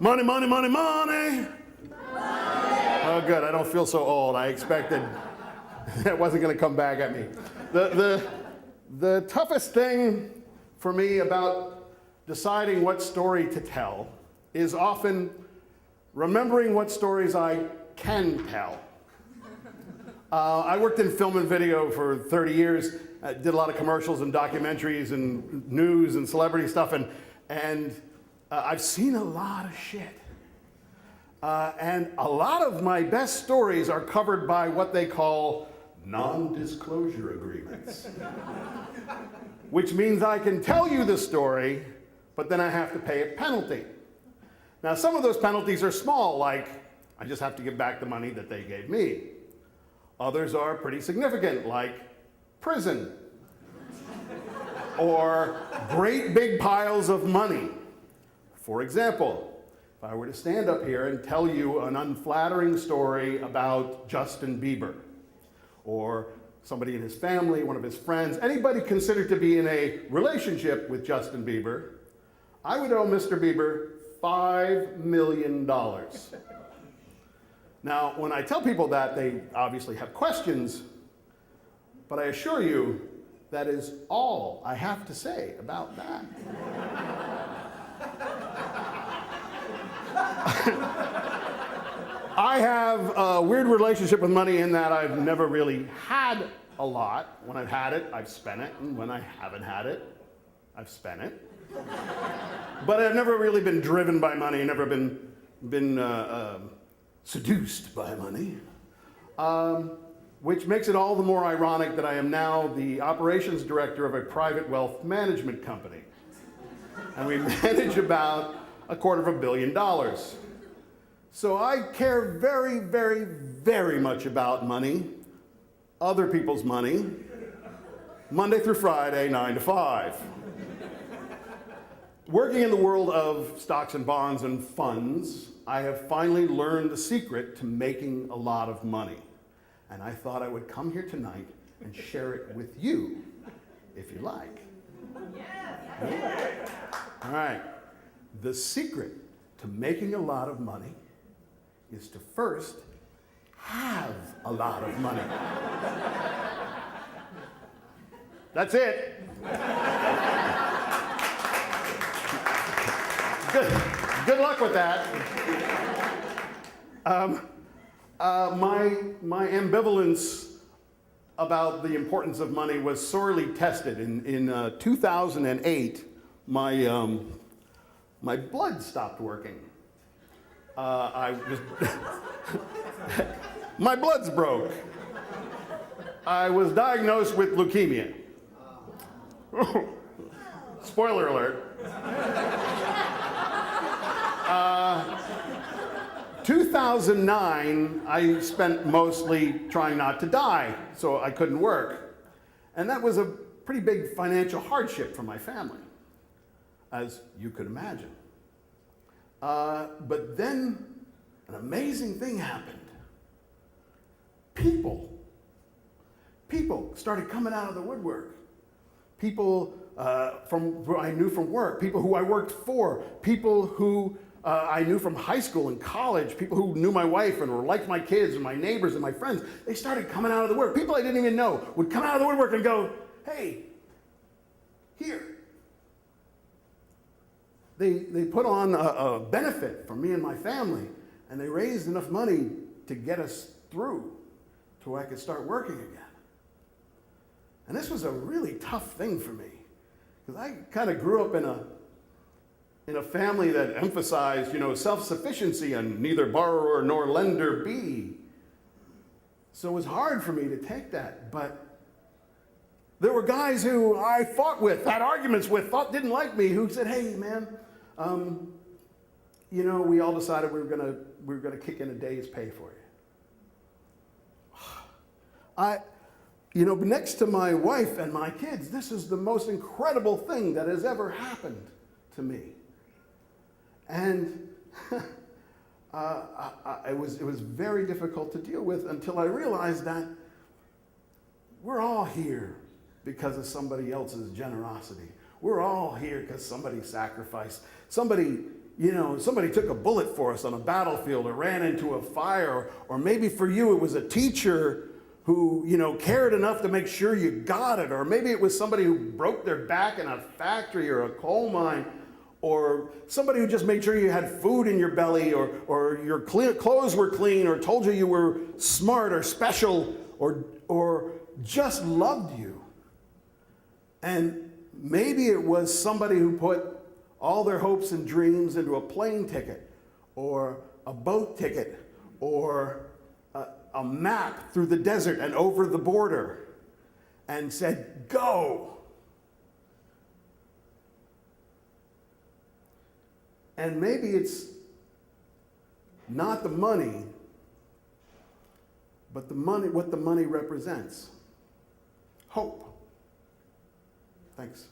Money, money, money, money. Oh, good. I don't feel so old. I expected that wasn't going to come back at me. The toughest thing for me about deciding what story to tell is often remembering what stories I can tell. I worked in film and video for 30 years. I did a lot of commercials and documentaries and news and celebrity stuff, and I've seen a lot of shit. And a lot of my best stories are covered by what they call non-disclosure agreements, which means I can tell you the story, but then I have to pay a penalty. Now, some of those penalties are small, like I just have to give back the money that they gave me. Others are pretty significant, like prison or great big piles of money. For example, if I were to stand up here and tell you an unflattering story about Justin Bieber, or somebody in his family, one of his friends, anybody considered to be in a relationship with Justin Bieber, I would owe Mr. Bieber $5 million. Now, when I tell people that, they obviously have questions, but I assure you that is all I have to say about that. I have a weird relationship with money in that I've never really had a lot. When I've had it, I've spent it, and when I haven't had it, I've spent it. But I've never really been driven by money, never been seduced by money, which makes it all the more ironic that I am now the operations director of a private wealth management company. And we manage about $250 million. So I care very, very, very much about money, other people's money, Monday through Friday, 9 to 5. Working in the world of stocks and bonds and funds, I have finally learned the secret to making a lot of money. And I thought I would come here tonight and share it with you, if you like. Yes. All right. The secret to making a lot of money is to first have a lot of money. That's it. Good luck with that. My ambivalence about the importance of money was sorely tested. In 2008, my blood stopped working. My blood's broke. I was diagnosed with leukemia. Spoiler alert. 2009, I spent mostly trying not to die, so I couldn't work. And that was a pretty big financial hardship for my family, as you could imagine. But then an amazing thing happened. People started coming out of the woodwork. People from who I knew from work, people who I worked for, people who I knew from high school and college, people who knew my wife and were like my kids and my neighbors and my friends. They started coming out of the woodwork. People I didn't even know would come out of the woodwork and go, hey, here. They put on a benefit for me and my family, and they raised enough money to get us through to where I could start working again. And this was a really tough thing for me, because I kind of grew up in a family that emphasized, self-sufficiency and neither borrower nor lender be. So it was hard for me to take that, but there were guys who I fought with, had arguments with, didn't like me, who said, hey, man, we all decided we were gonna kick in a day's pay for you. Next to my wife and my kids, this is the most incredible thing that has ever happened to me. And it was very difficult to deal with until I realized that we're all here because of somebody else's generosity. We're all here because somebody sacrificed. Somebody took a bullet for us on a battlefield or ran into a fire. Or maybe for you it was a teacher who, cared enough to make sure you got it. Or maybe it was somebody who broke their back in a factory or a coal mine. Or somebody who just made sure you had food in your belly, or your clothes were clean, or told you were smart or special, or just loved you. And maybe it was somebody who put all their hopes and dreams into a plane ticket, or a boat ticket, or a map through the desert and over the border, and said, go. And maybe it's not the money, but what the money represents. Hope. Thanks.